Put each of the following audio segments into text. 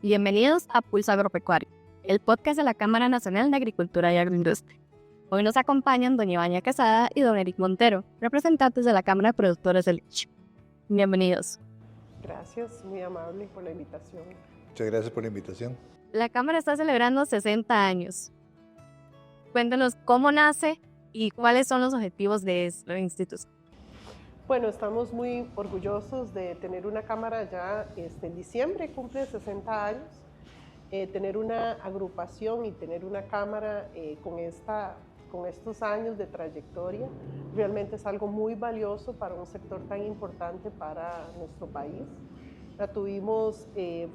Bienvenidos a Pulso Agropecuario, el podcast de la Cámara Nacional de Agricultura y Agroindustria. Hoy nos acompañan doña Ivania Quesada y don Eric Montero, representantes de la Cámara de Productores de Leche. Bienvenidos. Gracias, muy amable por la invitación. Muchas gracias por la invitación. La Cámara está celebrando 60 años. Cuéntenos cómo nace y cuáles son los objetivos de esta institución. Bueno, estamos muy orgullosos de tener una Cámara ya en diciembre, cumple 60 años. Tener una agrupación y tener una Cámara con estos años de trayectoria realmente es algo muy valioso para un sector tan importante para nuestro país. Tuvimos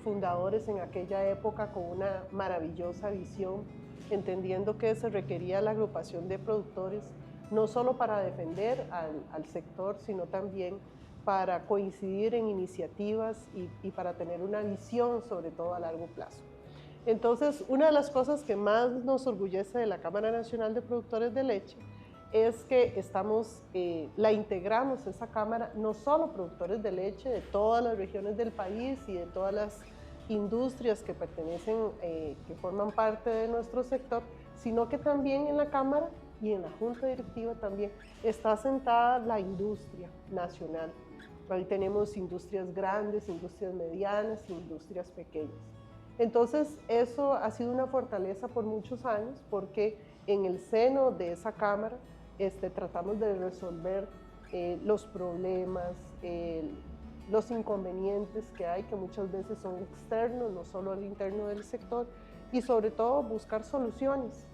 fundadores en aquella época con una maravillosa visión, entendiendo que se requería la agrupación de productores no solo para defender al sector, sino también para coincidir en iniciativas y para tener una visión sobre todo a largo plazo. Entonces, una de las cosas que más nos orgullece de la Cámara Nacional de Productores de Leche es que la integramos esa Cámara, no solo productores de leche de todas las regiones del país y de todas las industrias que que forman parte de nuestro sector, sino que también en la Cámara y en la Junta Directiva también está sentada la industria nacional. Ahí tenemos industrias grandes, industrias medianas e industrias pequeñas. Entonces, eso ha sido una fortaleza por muchos años porque en el seno de esa Cámara tratamos de resolver los problemas, los inconvenientes que hay, que muchas veces son externos, no solo al interno del sector, y sobre todo buscar soluciones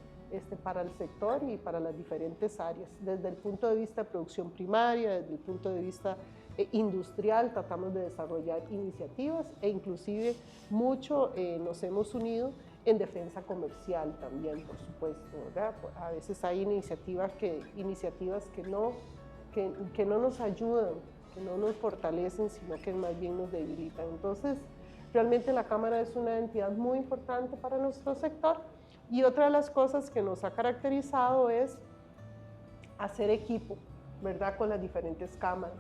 para el sector y para las diferentes áreas. Desde el punto de vista de producción primaria, desde el punto de vista industrial, tratamos de desarrollar iniciativas e inclusive mucho nos hemos unido en defensa comercial también, por supuesto, ¿verdad? A veces hay iniciativas que no nos ayudan, que no nos fortalecen, sino que más bien nos debilitan. Entonces, realmente la Cámara es una entidad muy importante para nuestro sector. Y otra de las cosas que nos ha caracterizado es hacer equipo, ¿verdad?, con las diferentes cámaras.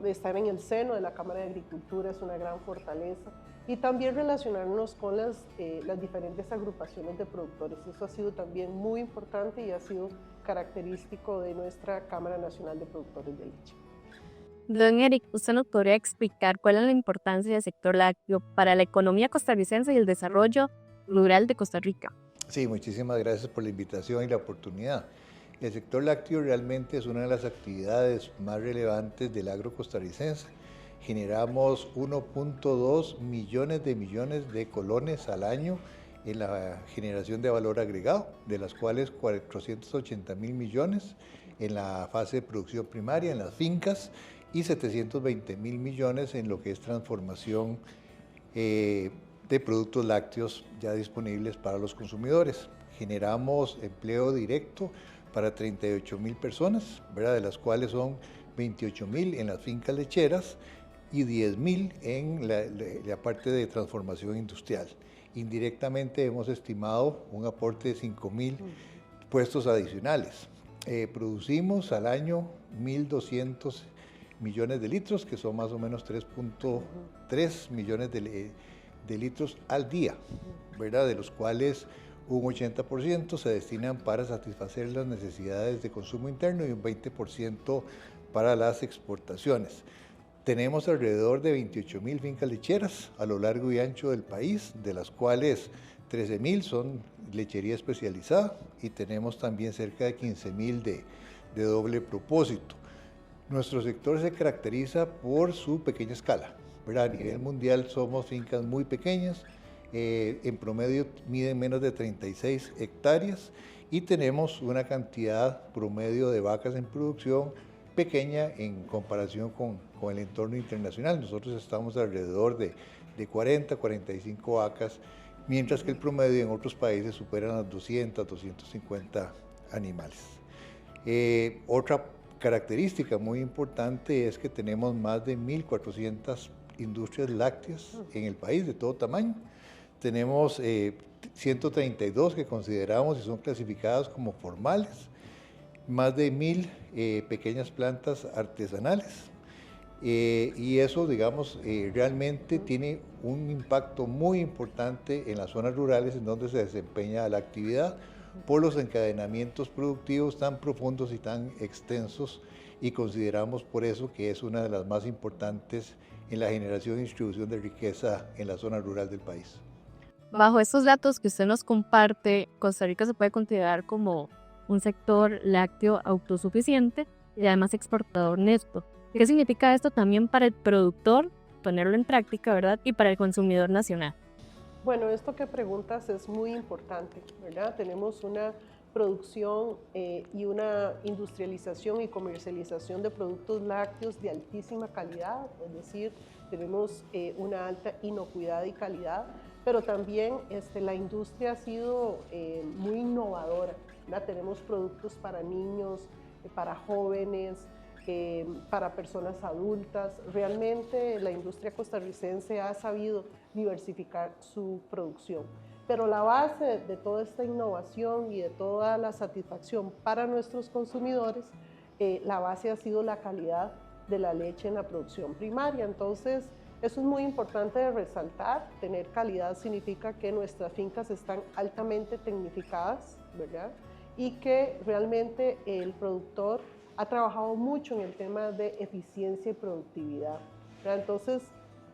Estar en el seno de la Cámara de Agricultura es una gran fortaleza. Y también relacionarnos con las diferentes agrupaciones de productores. Eso ha sido también muy importante y ha sido característico de nuestra Cámara Nacional de Productores de Leche. Don Eric, ¿usted nos podría explicar cuál es la importancia del sector lácteo para la economía costarricense y el desarrollo rural de Costa Rica? Sí, muchísimas gracias por la invitación y la oportunidad. El sector lácteo realmente es una de las actividades más relevantes del agro costarricense. Generamos 1.2 millones de colones al año en la generación de valor agregado, de las cuales 480.000 millones en la fase de producción primaria, en las fincas, y 720.000 millones en lo que es transformación de productos lácteos ya disponibles para los consumidores. Generamos empleo directo para 38.000 personas, ¿verdad?, de las cuales son 28.000 en las fincas lecheras y 10.000 en la parte de transformación industrial. Indirectamente hemos estimado un aporte de 5.000 puestos adicionales. Producimos al año 1.200 millones de litros, que son más o menos 3.3 millones de litros al día, ¿verdad?, de los cuales un 80% se destinan para satisfacer las necesidades de consumo interno y un 20% para las exportaciones. Tenemos alrededor de 28.000 fincas lecheras a lo largo y ancho del país, de las cuales 13.000 son lechería especializada y tenemos también cerca de 15.000 de doble propósito. Nuestro sector se caracteriza por su pequeña escala, ¿verdad? A nivel mundial somos fincas muy pequeñas, en promedio miden menos de 36 hectáreas y tenemos una cantidad promedio de vacas en producción pequeña en comparación con el entorno internacional. Nosotros estamos alrededor de 40, 45 vacas, mientras que el promedio en otros países supera las 200, 250 animales. Otra característica muy importante es que tenemos más de 1.400 industrias lácteas en el país de todo tamaño. Tenemos 132 que consideramos y son clasificadas como formales, más de 1.000 pequeñas plantas artesanales y eso, digamos, realmente tiene un impacto muy importante en las zonas rurales en donde se desempeña la actividad por los encadenamientos productivos tan profundos y tan extensos, y consideramos por eso que es una de las más importantes en la generación y distribución de riqueza en la zona rural del país. Bajo estos datos que usted nos comparte, Costa Rica se puede considerar como un sector lácteo autosuficiente y además exportador neto. ¿Qué significa esto también para el productor, ponerlo en práctica, verdad? Y para el consumidor nacional. Bueno, esto que preguntas es muy importante, ¿verdad? Tenemos una producción y una industrialización y comercialización de productos lácteos de altísima calidad, es decir, tenemos una alta inocuidad y calidad, pero también la industria ha sido muy innovadora, ¿verdad? Tenemos productos para niños, para jóvenes, para personas adultas. Realmente la industria costarricense ha sabido diversificar su producción. Pero la base de toda esta innovación y de toda la satisfacción para nuestros consumidores, la base ha sido la calidad de la leche en la producción primaria. Entonces, eso es muy importante de resaltar. Tener calidad significa que nuestras fincas están altamente tecnificadas, ¿verdad? Y que realmente el productor ha trabajado mucho en el tema de eficiencia y productividad, ¿verdad? Entonces,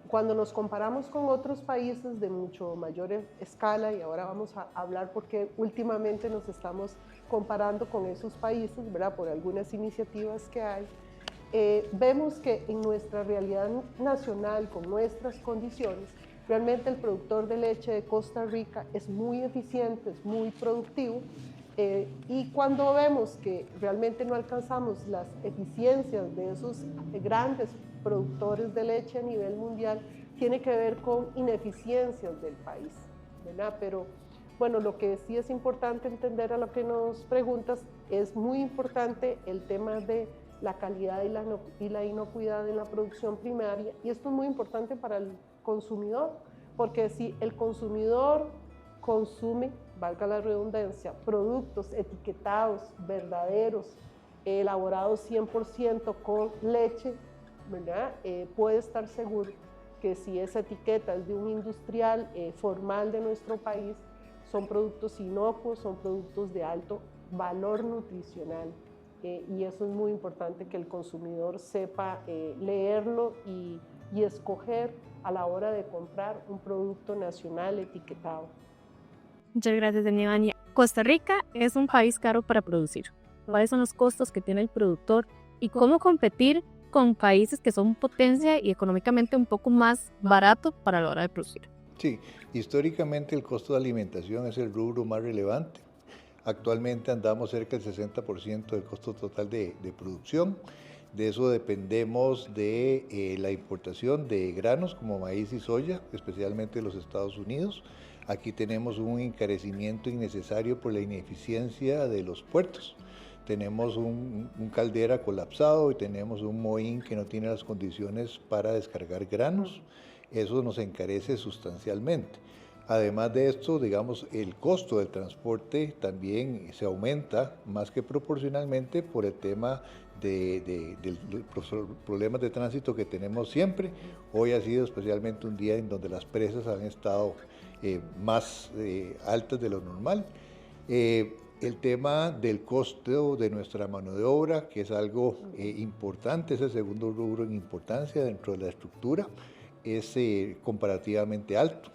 cuando nos comparamos con otros países de mucho mayor escala, y ahora vamos a hablar porque últimamente nos estamos comparando con esos países, ¿verdad? Por algunas iniciativas que hay, vemos que en nuestra realidad nacional, con nuestras condiciones, realmente el productor de leche de Costa Rica es muy eficiente, es muy productivo, y cuando vemos que realmente no alcanzamos las eficiencias de esos grandes productores de leche a nivel mundial, tiene que ver con ineficiencias del país, ¿verdad? Pero bueno, lo que sí es importante entender a lo que nos preguntas, es muy importante el tema de la calidad y la inocuidad en la producción primaria, y esto es muy importante para el consumidor, porque si el consumidor consume, valga la redundancia, productos etiquetados, verdaderos, elaborados 100% con leche, ¿verdad? Puede estar seguro que si esa etiqueta es de un industrial formal de nuestro país, son productos inocuos, son productos de alto valor nutricional. Y eso es muy importante que el consumidor sepa leerlo y escoger a la hora de comprar un producto nacional etiquetado. Muchas gracias, doña Ivania. Costa Rica es un país caro para producir. ¿Cuáles son los costos que tiene el productor y cómo competir con países que son potencia y económicamente un poco más barato para la hora de producir? Sí, históricamente el costo de alimentación es el rubro más relevante. Actualmente andamos cerca del 60% del costo total de producción. De eso dependemos de la importación de granos como maíz y soya, especialmente de los Estados Unidos. Aquí tenemos un encarecimiento innecesario por la ineficiencia de los puertos. Tenemos un caldera colapsado y tenemos un mohín que no tiene las condiciones para descargar granos. Eso nos encarece sustancialmente. Además de esto, digamos, el costo del transporte también se aumenta más que proporcionalmente por el tema de los problemas de tránsito que tenemos siempre. Hoy ha sido especialmente un día en donde las presas han estado más altas de lo normal. El tema del costo de nuestra mano de obra, que es algo importante, es el segundo rubro en importancia dentro de la estructura, es comparativamente alto.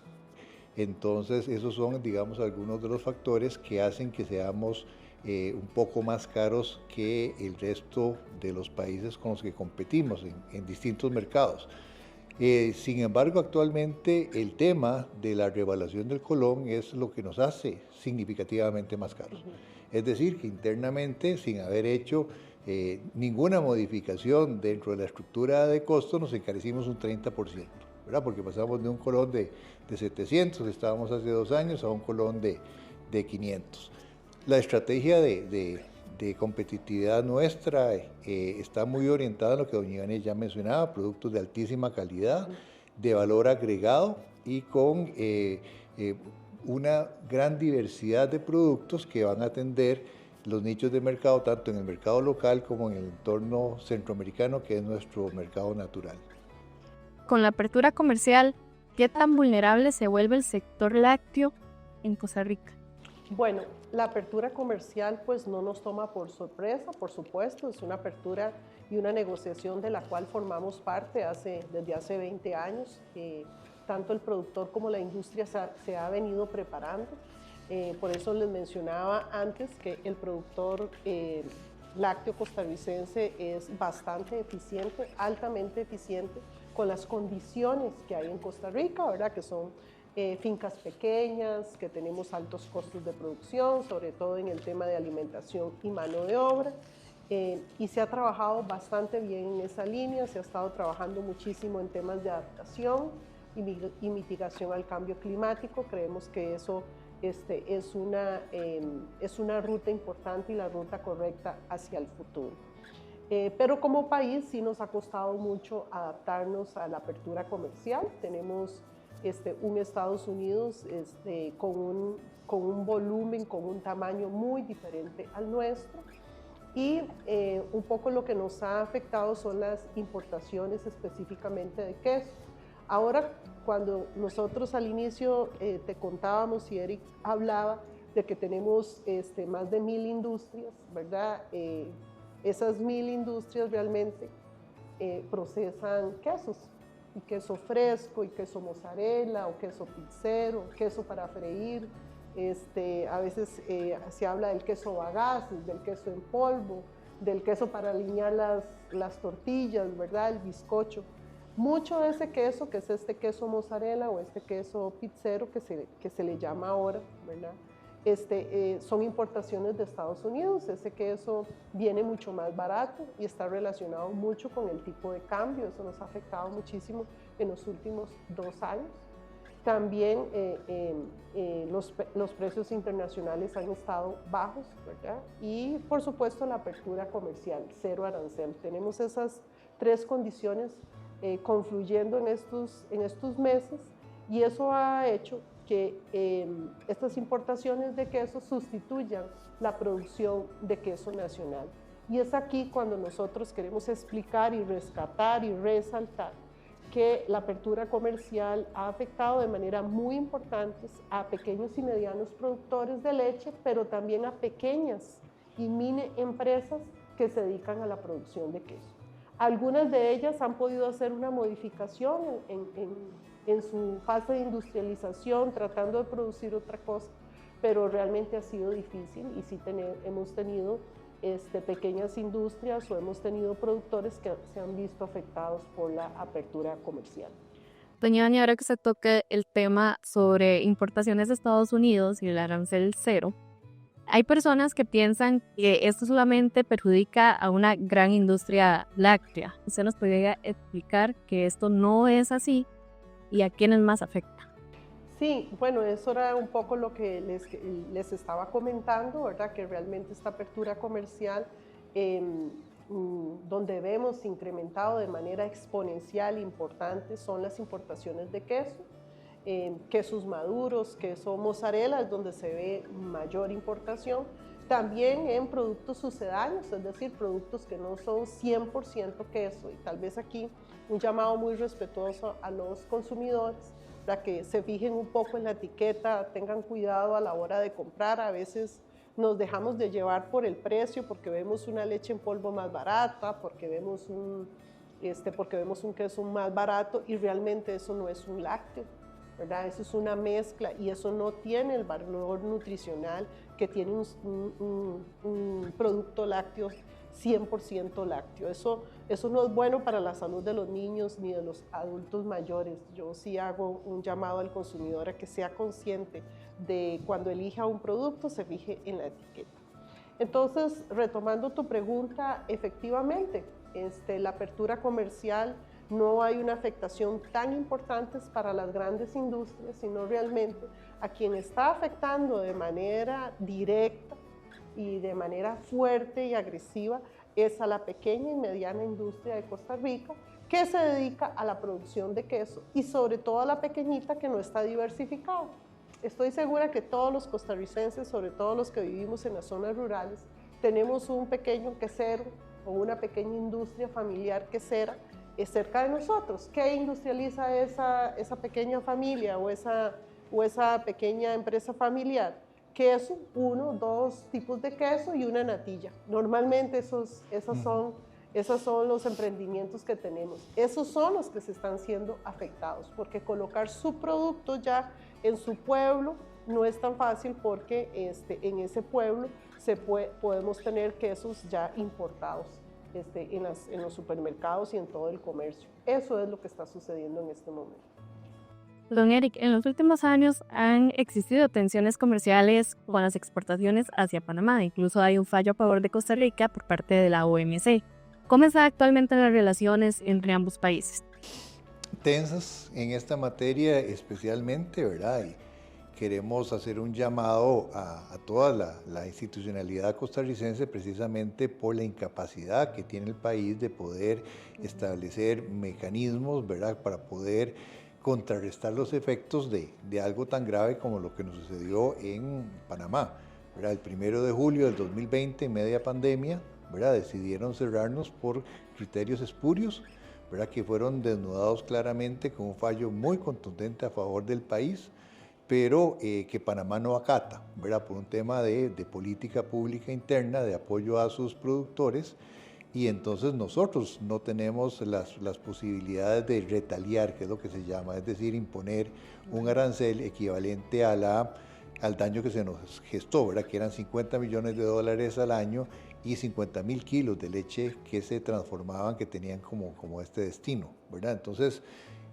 Entonces, esos son, digamos, algunos de los factores que hacen que seamos un poco más caros que el resto de los países con los que competimos en distintos mercados. Sin embargo, actualmente el tema de la revaluación del colón es lo que nos hace significativamente más caros. Es decir, que internamente, sin haber hecho ninguna modificación dentro de la estructura de costos, nos encarecimos un 30%, ¿verdad? Porque pasamos de un colón de 700, estábamos hace 2 años, a un colón de 500. La estrategia de competitividad nuestra está muy orientada a lo que doña Ivania ya mencionaba, productos de altísima calidad, de valor agregado y con una gran diversidad de productos que van a atender los nichos de mercado, tanto en el mercado local como en el entorno centroamericano, que es nuestro mercado natural. Con la apertura comercial, ¿qué tan vulnerable se vuelve el sector lácteo en Costa Rica? Bueno, la apertura comercial pues no nos toma por sorpresa, por supuesto, es una apertura y una negociación de la cual formamos parte desde hace 20 años. Tanto el productor como la industria se ha venido preparando. Por eso les mencionaba antes que el productor lácteo costarricense es bastante eficiente, altamente eficiente, con las condiciones que hay en Costa Rica, ¿verdad? Que son fincas pequeñas, que tenemos altos costos de producción, sobre todo en el tema de alimentación y mano de obra. Y se ha trabajado bastante bien en esa línea, se ha estado trabajando muchísimo en temas de adaptación y mitigación al cambio climático. Creemos que eso es una ruta importante y la ruta correcta hacia el futuro. Pero como país sí nos ha costado mucho adaptarnos a la apertura comercial. Tenemos un Estados Unidos con un volumen, con un tamaño muy diferente al nuestro. Y un poco lo que nos ha afectado son las importaciones específicamente de queso. Ahora, cuando nosotros al inicio te contábamos y Eric hablaba de que tenemos más de 1000 industrias, ¿verdad? Esas 1000 industrias realmente procesan quesos, y queso fresco, y queso mozzarella, o queso pizzero, queso para freír. A veces se habla del queso bagaces, del queso en polvo, del queso para alinear las tortillas, ¿verdad? El bizcocho. Mucho de ese queso, que es este queso mozzarella o este queso pizzero que se le llama ahora, ¿verdad? Son importaciones de Estados Unidos. Ese queso viene mucho más barato y está relacionado mucho con el tipo de cambio. Eso nos ha afectado muchísimo en los últimos 2 años. También los precios internacionales han estado bajos, ¿verdad? Y por supuesto la apertura comercial, cero arancel. Tenemos esas 3 condiciones confluyendo en estos meses, y eso ha hecho que estas importaciones de queso sustituyan la producción de queso nacional. Y es aquí cuando nosotros queremos explicar y rescatar y resaltar que la apertura comercial ha afectado de manera muy importante a pequeños y medianos productores de leche, pero también a pequeñas y mini empresas que se dedican a la producción de queso. Algunas de ellas han podido hacer una modificación en su fase de industrialización, tratando de producir otra cosa, pero realmente ha sido difícil, y sí hemos tenido pequeñas industrias o hemos tenido productores que se han visto afectados por la apertura comercial. Doña Vania, ahora que se toque el tema sobre importaciones de Estados Unidos y el arancel cero, hay personas que piensan que esto solamente perjudica a una gran industria láctea. ¿Usted nos podría explicar que esto no es así y a quiénes más afecta? Sí, bueno, eso era un poco lo que les estaba comentando, ¿verdad? Que realmente esta apertura comercial, donde vemos incrementado de manera exponencial importante, son las importaciones de queso. Quesos maduros, queso mozzarella es donde se ve mayor importación, también en productos sucedáneos, es decir, productos que no son 100% queso. Y tal vez aquí un llamado muy respetuoso a los consumidores para que se fijen un poco en la etiqueta, tengan cuidado a la hora de comprar. A veces nos dejamos de llevar por el precio porque vemos una leche en polvo más barata, porque vemos un queso más barato, y realmente eso no es un lácteo, ¿verdad? Eso es una mezcla y eso no tiene el valor nutricional que tiene un producto lácteo 100% lácteo. Eso no es bueno para la salud de los niños ni de los adultos mayores. Yo sí hago un llamado al consumidor a que sea consciente de cuando elija un producto, se fije en la etiqueta. Entonces, retomando tu pregunta, efectivamente, la apertura comercial no hay una afectación tan importante para las grandes industrias, sino realmente a quien está afectando de manera directa y de manera fuerte y agresiva es a la pequeña y mediana industria de Costa Rica, que se dedica a la producción de queso, y sobre todo a la pequeñita que no está diversificada. estoy segura que todos los costarricenses, sobre todo los que vivimos en las zonas rurales, tenemos un pequeño quesero o una pequeña industria familiar quesera cerca de nosotros. ¿Qué industrializa esa pequeña familia o esa pequeña empresa familiar? Queso, 1, 2 tipos de queso y una natilla. Normalmente esos son los emprendimientos que tenemos. Esos son los que se están siendo afectados, porque colocar su producto ya en su pueblo no es tan fácil, porque en ese pueblo podemos tener quesos ya importados en los supermercados y en todo el comercio. Eso es lo que está sucediendo en este momento. Don Eric, en los últimos años han existido tensiones comerciales con las exportaciones hacia Panamá. Incluso hay un fallo a favor de Costa Rica por parte de la OMC. ¿Cómo están actualmente las relaciones entre ambos países? Tensas en esta materia especialmente, ¿verdad? Y queremos hacer un llamado a toda la institucionalidad costarricense, precisamente por la incapacidad que tiene el país de poder establecer mecanismos, ¿verdad?, para poder contrarrestar los efectos de algo tan grave como lo que nos sucedió en Panamá, ¿verdad? El 1 de julio del 2020, en media pandemia, ¿verdad?, decidieron cerrarnos por criterios espurios, ¿verdad?, que fueron desnudados claramente con un fallo muy contundente a favor del país, pero que Panamá no acata, ¿verdad?, por un tema de política pública interna, de apoyo a sus productores, y entonces nosotros no tenemos las posibilidades de retaliar, que es lo que se llama, es decir, imponer un arancel equivalente al daño que se nos gestó, ¿verdad?, que eran $50 millones al año y 50.000 kilos de leche que se transformaban, que tenían como este destino, ¿verdad? Entonces,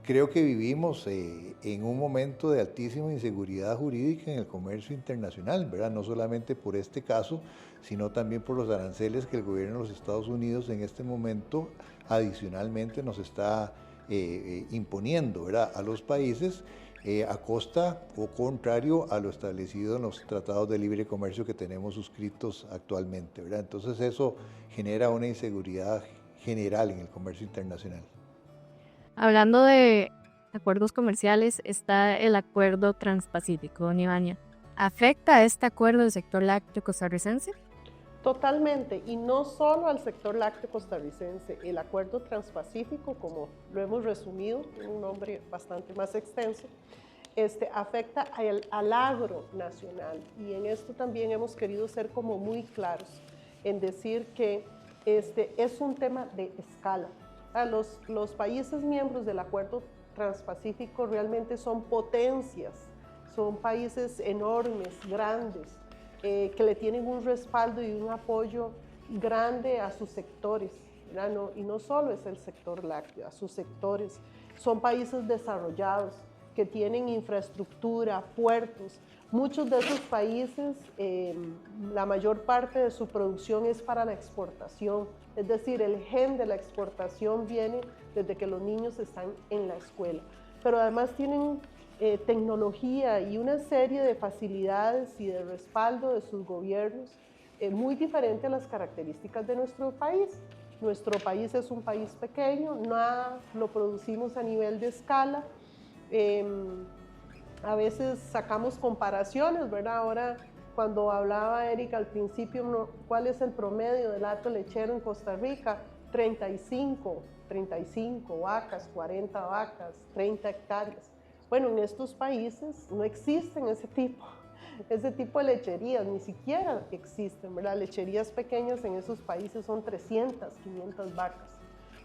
creo que vivimos en un momento de altísima inseguridad jurídica en el comercio internacional, ¿verdad? No solamente por este caso, sino también por los aranceles que el gobierno de los Estados Unidos en este momento adicionalmente nos está imponiendo, ¿verdad?, a los países, a costa o contrario a lo establecido en los tratados de libre comercio que tenemos suscritos actualmente, ¿verdad? Entonces eso genera una inseguridad general en el comercio internacional. Hablando de acuerdos comerciales, está el acuerdo transpacífico, don Ivania. ¿Afecta este acuerdo al sector lácteo costarricense? Totalmente, y no solo al sector lácteo costarricense. El acuerdo transpacífico, como lo hemos resumido, tiene un nombre bastante más extenso, afecta al agro nacional, y en esto también hemos querido ser como muy claros en decir que es un tema de escala. Los países miembros del acuerdo transpacífico realmente son potencias, son países enormes, grandes, que le tienen un respaldo y un apoyo grande a sus sectores, ¿verdad? Y no solo es el sector lácteo, a sus sectores. Son países desarrollados que tienen infraestructura, puertos. Muchos de esos países, la mayor parte de su producción es para la exportación, es decir, el gen de la exportación viene desde que los niños están en la escuela, pero además tienen tecnología y una serie de facilidades y de respaldo de sus gobiernos muy diferente a las características de nuestro país. Nuestro país es un país pequeño, nada lo producimos a nivel de escala. A veces sacamos comparaciones, ¿verdad? Ahora, cuando hablaba Erika al principio, ¿cuál es el promedio del hato lechero en Costa Rica? 35 vacas, 40 vacas, 30 hectáreas. Bueno, en estos países no existen ese tipo de lecherías, ni siquiera existen, ¿verdad? Lecherías pequeñas en esos países son 300, 500 vacas.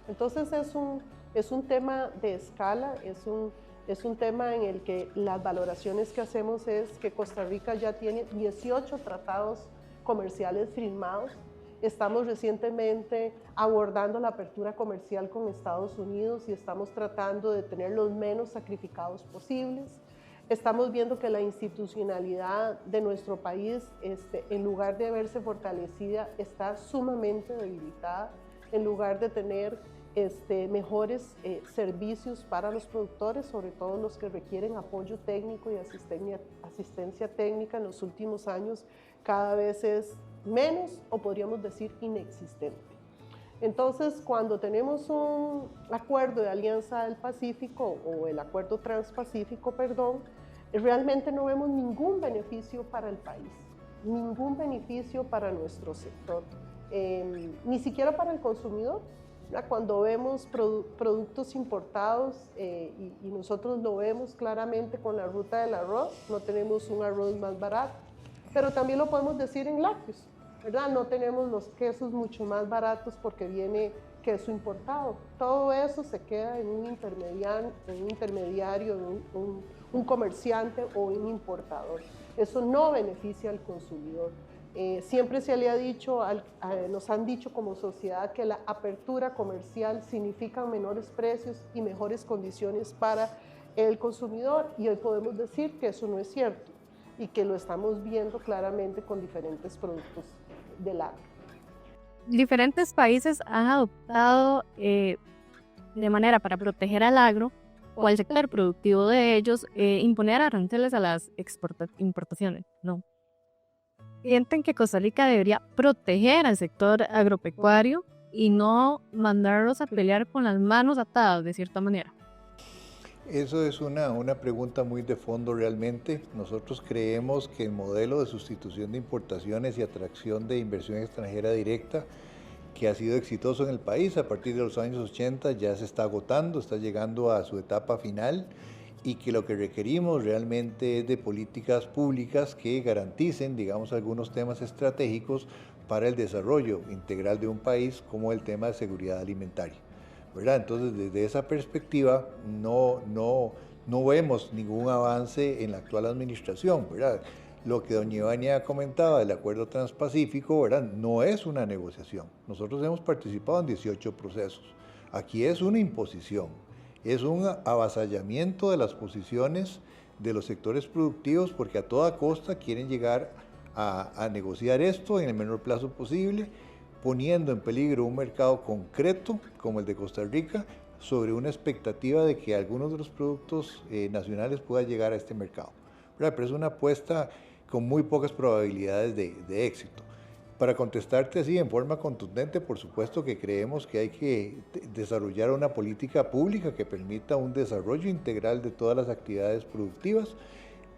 Entonces es un tema de escala, es un tema en el que las valoraciones que hacemos es que Costa Rica ya tiene 18 tratados comerciales firmados. Estamos recientemente abordando la apertura comercial con Estados Unidos y estamos tratando de tener los menos sacrificados posibles. Estamos viendo que la institucionalidad de nuestro país, en lugar de verse fortalecida, está sumamente debilitada. En lugar de tener mejores servicios para los productores, sobre todo los que requieren apoyo técnico y asistencia técnica, en los últimos años cada vez es menos, o podríamos decir inexistente. Entonces, cuando tenemos un acuerdo de Alianza del Pacífico, o el acuerdo transpacífico, perdón, realmente no vemos ningún beneficio para el país, ningún beneficio para nuestro sector, ni siquiera para el consumidor. Cuando vemos productos importados, y nosotros lo vemos claramente con la ruta del arroz, no tenemos un arroz más barato, pero también lo podemos decir en lácteos, ¿verdad? No tenemos los quesos mucho más baratos porque viene queso importado. Todo eso se queda en un intermediario, un comerciante o un importador. Eso no beneficia al consumidor. Siempre se le ha dicho, nos han dicho como sociedad que la apertura comercial significa menores precios y mejores condiciones para el consumidor, y hoy podemos decir que eso no es cierto y que lo estamos viendo claramente con diferentes productos del agro. Diferentes países han adoptado de manera para proteger al agro o al sector productivo de ellos, imponer aranceles a las importaciones, ¿no? Sienten que Costa Rica debería proteger al sector agropecuario y no mandarlos a pelear con las manos atadas, de cierta manera. Eso es una pregunta muy de fondo realmente. Nosotros creemos que el modelo de sustitución de importaciones y atracción de inversión extranjera directa, que ha sido exitoso en el país a partir de los años 80, ya se está agotando, está llegando a su etapa final, y que lo que requerimos realmente es de políticas públicas que garanticen, digamos, algunos temas estratégicos para el desarrollo integral de un país, como el tema de seguridad alimentaria, ¿verdad? Entonces, desde esa perspectiva, no vemos ningún avance en la actual administración, ¿verdad? Lo que doña Ivania comentaba del acuerdo transpacífico, ¿verdad? No es una negociación. Nosotros hemos participado en 18 procesos. Aquí es una imposición, es un avasallamiento de las posiciones de los sectores productivos, porque a toda costa quieren llegar a negociar esto en el menor plazo posible, poniendo en peligro un mercado concreto como el de Costa Rica, sobre una expectativa de que algunos de los productos nacionales puedan llegar a este mercado, ¿verdad? Pero es una apuesta con muy pocas probabilidades de éxito. Para contestarte así en forma contundente, por supuesto que creemos que hay que desarrollar una política pública que permita un desarrollo integral de todas las actividades productivas.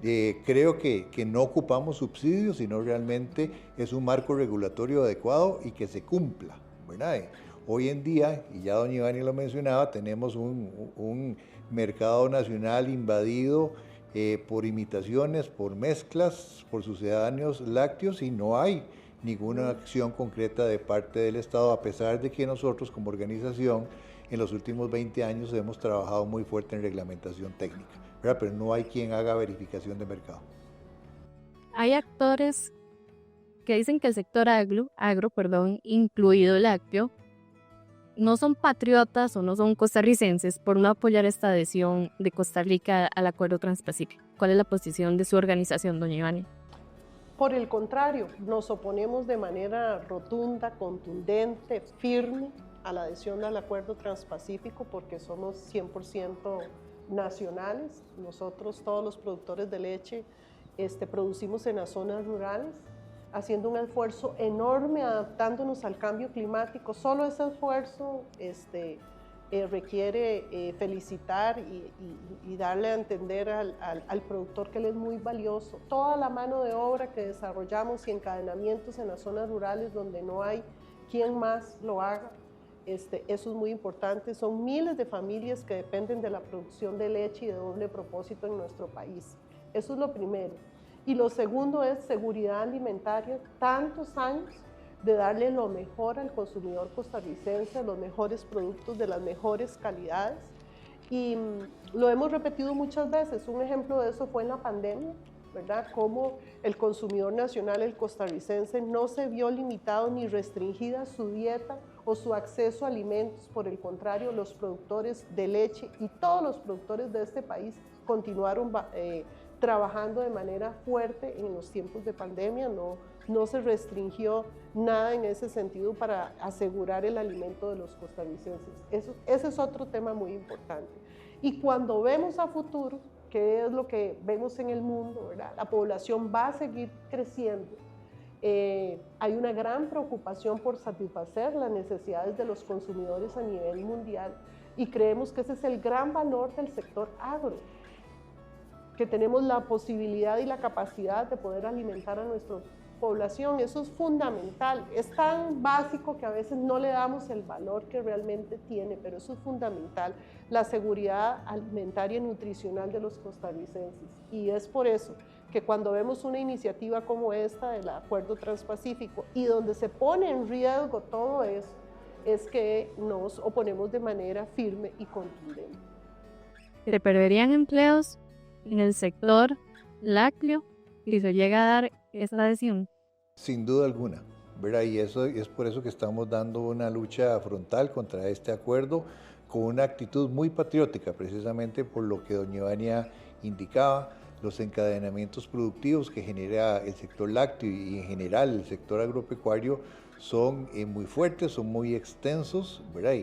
Creo que no ocupamos subsidios, sino realmente es un marco regulatorio adecuado y que se cumpla, ¿verdad? Hoy en día, y ya doña Ivani lo mencionaba, tenemos un mercado nacional invadido por imitaciones, por mezclas, por sucedáneos lácteos, y no hay ninguna acción concreta de parte del Estado, a pesar de que nosotros como organización en los últimos 20 años hemos trabajado muy fuerte en reglamentación técnica, ¿verdad? Pero no hay quien haga verificación de mercado. Hay actores que dicen que el sector agro, incluido el lácteo, no son patriotas o no son costarricenses por no apoyar esta adhesión de Costa Rica al Acuerdo Transpacífico. ¿Cuál es la posición de su organización, doña Ivania? Por el contrario, nos oponemos de manera rotunda, contundente, firme a la adhesión al Acuerdo Transpacífico, porque somos 100% nacionales. Nosotros, todos los productores de leche, producimos en las zonas rurales, haciendo un esfuerzo enorme, adaptándonos al cambio climático. Solo ese esfuerzo requiere felicitar y darle a entender al productor que él es muy valioso. Toda la mano de obra que desarrollamos y encadenamientos en las zonas rurales donde no hay quien más lo haga, eso es muy importante. Son miles de familias que dependen de la producción de leche y de doble propósito en nuestro país. Eso es lo primero. Y lo segundo es seguridad alimentaria, tantos años de darle lo mejor al consumidor costarricense, los mejores productos de las mejores calidades. Y lo hemos repetido muchas veces. Un ejemplo de eso fue en la pandemia, ¿verdad? Cómo el consumidor nacional, el costarricense, no se vio limitado ni restringida su dieta o su acceso a alimentos. Por el contrario, los productores de leche y todos los productores de este país continuaron trabajando de manera fuerte en los tiempos de pandemia. No se restringió nada en ese sentido para asegurar el alimento de los costarricenses. Ese es otro tema muy importante. Y cuando vemos a futuro, que es lo que vemos en el mundo, ¿verdad? La población va a seguir creciendo. Hay una gran preocupación por satisfacer las necesidades de los consumidores a nivel mundial, y creemos que ese es el gran valor del sector agro. que tenemos la posibilidad y la capacidad de poder alimentar a nuestra población. Eso es fundamental, es tan básico que a veces no le damos el valor que realmente tiene, pero eso es fundamental, la seguridad alimentaria y nutricional de los costarricenses. Y es por eso que cuando vemos una iniciativa como esta del Acuerdo Transpacífico y donde se pone en riesgo todo eso, es que nos oponemos de manera firme y contundente. ¿Se perderían empleos en el sector lácteo si se llega a dar esta adhesión? Sin duda alguna, ¿verdad? Y eso es por eso que estamos dando una lucha frontal contra este acuerdo con una actitud muy patriótica, precisamente por lo que doña Ivania indicaba, los encadenamientos productivos que genera el sector lácteo y en general el sector agropecuario son muy fuertes, son muy extensos, ¿verdad?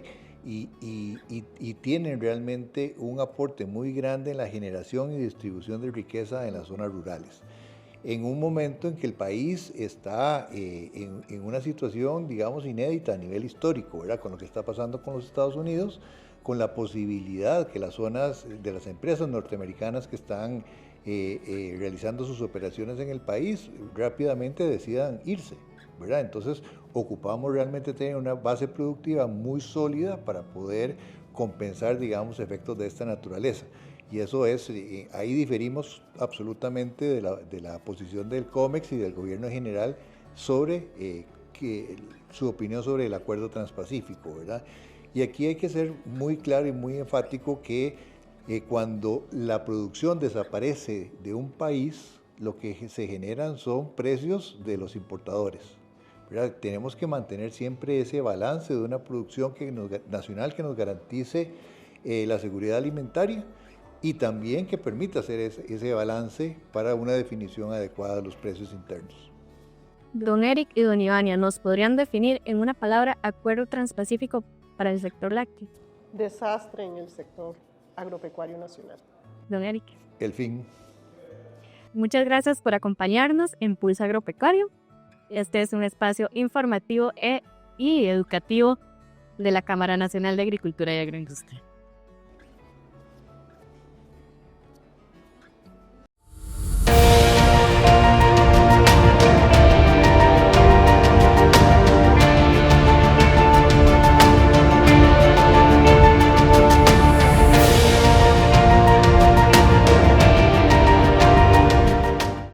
Y tienen realmente un aporte muy grande en la generación y distribución de riqueza en las zonas rurales. En un momento en que el país está en una situación, digamos, inédita a nivel histórico, ¿verdad? Con lo que está pasando con los Estados Unidos, con la posibilidad que las zonas de las empresas norteamericanas que están realizando sus operaciones en el país rápidamente decidan irse, ¿verdad? Entonces ocupamos realmente tener una base productiva muy sólida para poder compensar, digamos, efectos de esta naturaleza. Y eso es, ahí diferimos absolutamente de la posición del COMEX y del gobierno en general sobre su opinión sobre el Acuerdo Transpacífico, ¿verdad? Y aquí hay que ser muy claro y muy enfático que cuando la producción desaparece de un país, lo que se generan son precios de los importadores, ¿verdad? Tenemos que mantener siempre ese balance de una producción nacional que nos garantice la seguridad alimentaria y también que permita hacer ese balance para una definición adecuada de los precios internos. Don Eric y don Ivania, ¿nos podrían definir en una palabra Acuerdo Transpacífico para el sector lácteo? Desastre en el sector agropecuario nacional. Don Eric. El fin. Muchas gracias por acompañarnos en Pulso Agropecuario. Este es un espacio informativo y educativo de la Cámara Nacional de Agricultura y Agroindustria.